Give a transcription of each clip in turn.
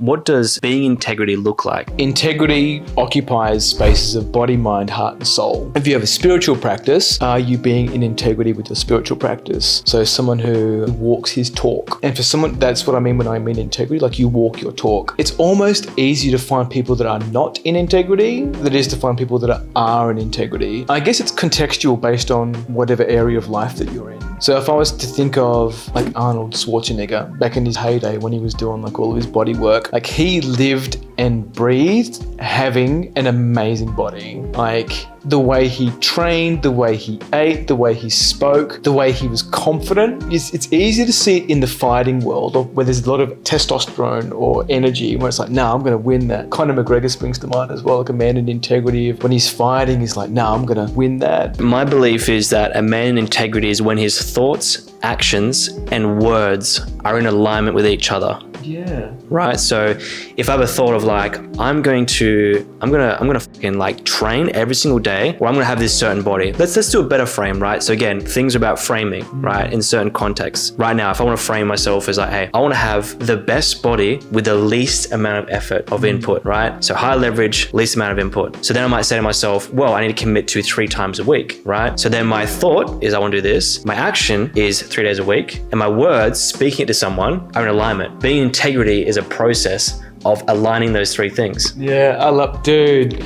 What does being integrity look like? Integrity occupies spaces of body, mind, heart, and soul. If you have a spiritual practice, are you being in integrity with your spiritual practice? So someone who walks his talk. And for someone, that's what I mean when I mean integrity, like you walk your talk. It's almost easier to find people that are not in integrity than it is to find people that are in integrity. I guess it's contextual based on whatever area of life that you're in. So if I was to think of like Arnold Schwarzenegger back in his heyday when he was doing like all of his body work, like he lived and breathed having an amazing body. Like the way he trained, the way he ate, the way he spoke, the way he was confident. It's easy to see it in the fighting world or where there's a lot of testosterone or energy where it's like, nah, I'm going to win that. Conor McGregor springs to mind as well, like a man in integrity. When he's fighting, he's like, nah, I'm going to win that. My belief is that a man in integrity is when his thoughts, actions, and words are in alignment with each other. Yeah. Right. So if I have a thought of like, I'm gonna fucking like train every single day, or I'm gonna have this certain body. Let's do a better frame, right? So again, things are about framing, right? In certain contexts. Right now, if I want to frame myself as like, hey, I want to have the best body with the least amount of effort of input, right? So high leverage, least amount of input. So then I might say to myself, well, I need to commit to 3 times a week, right? So then my thought is I want to do this. My action is 3 days a week, and my words, speaking it to someone, are in alignment. Being integrity is a process of aligning those 3 things. Yeah, I love, dude.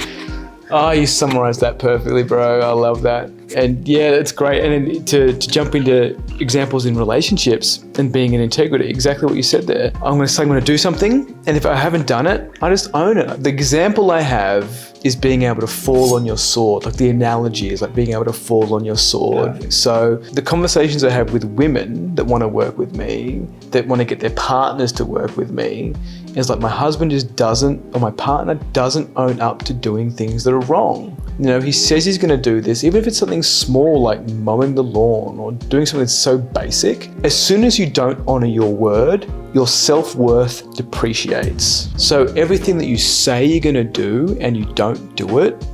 Oh, you summarized that perfectly, bro. I love that. And yeah, that's great. And then to jump into examples in relationships and being in integrity, exactly what you said there. I'm going to say I'm going to do something, and if I haven't done it, I just own it. The example I have is being able to fall on your sword. Like the analogy is like being able to fall on your sword. Yeah. So the conversations I have with women that want to work with me, that want to get their partners to work with me, is like my husband just doesn't, or my partner doesn't own up to doing things that are wrong. You know, he says he's going to do this, even if it's something small like mowing the lawn or doing something that's so basic. As soon as you don't honor your word, your self-worth depreciates. So everything that you say you're going to do and you don't do it,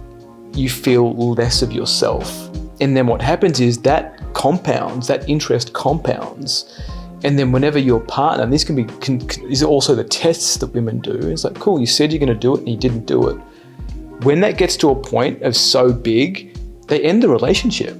you feel less of yourself. And then what happens is that compounds, that interest compounds. And then whenever your partner, and this can be is also the tests that women do, it's like, cool, you said you're going to do it and you didn't do it. When that gets to a point of so big, they end the relationship.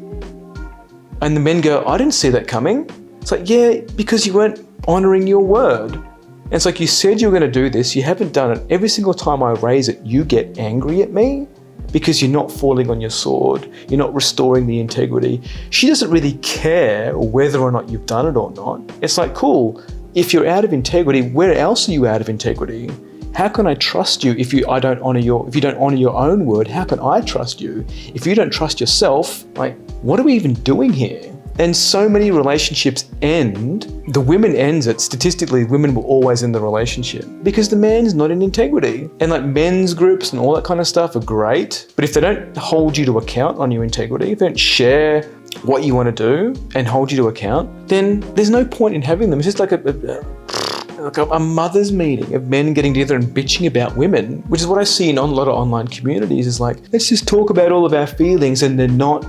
And the men go, I didn't see that coming. It's like, yeah, because you weren't honoring your word. And it's like, you said you were going to do this, you haven't done it. Every single time I raise it, you get angry at me because you're not falling on your sword. You're not restoring the integrity. She doesn't really care whether or not you've done it or not. It's like, cool, if you're out of integrity, where else are you out of integrity? How can I trust you if you don't honor your own word? How can I trust you? If you don't trust yourself, like, what are we even doing here? And so many relationships end, the women ends it, statistically, women will always end the relationship because the man's not in integrity. And like men's groups and all that kind of stuff are great, but if they don't hold you to account on your integrity, if they don't share what you want to do and hold you to account, then there's no point in having them. It's just like a mother's meeting of men getting together and bitching about women, which is what I see in a lot of online communities, is like, let's just talk about all of our feelings, and they're not,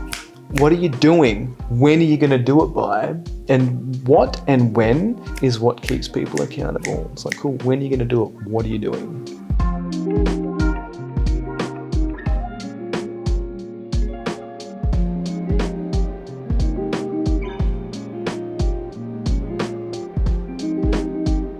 what are you doing? When are you going to do it by? And what and when is what keeps people accountable. It's like, cool, when are you going to do it? What are you doing?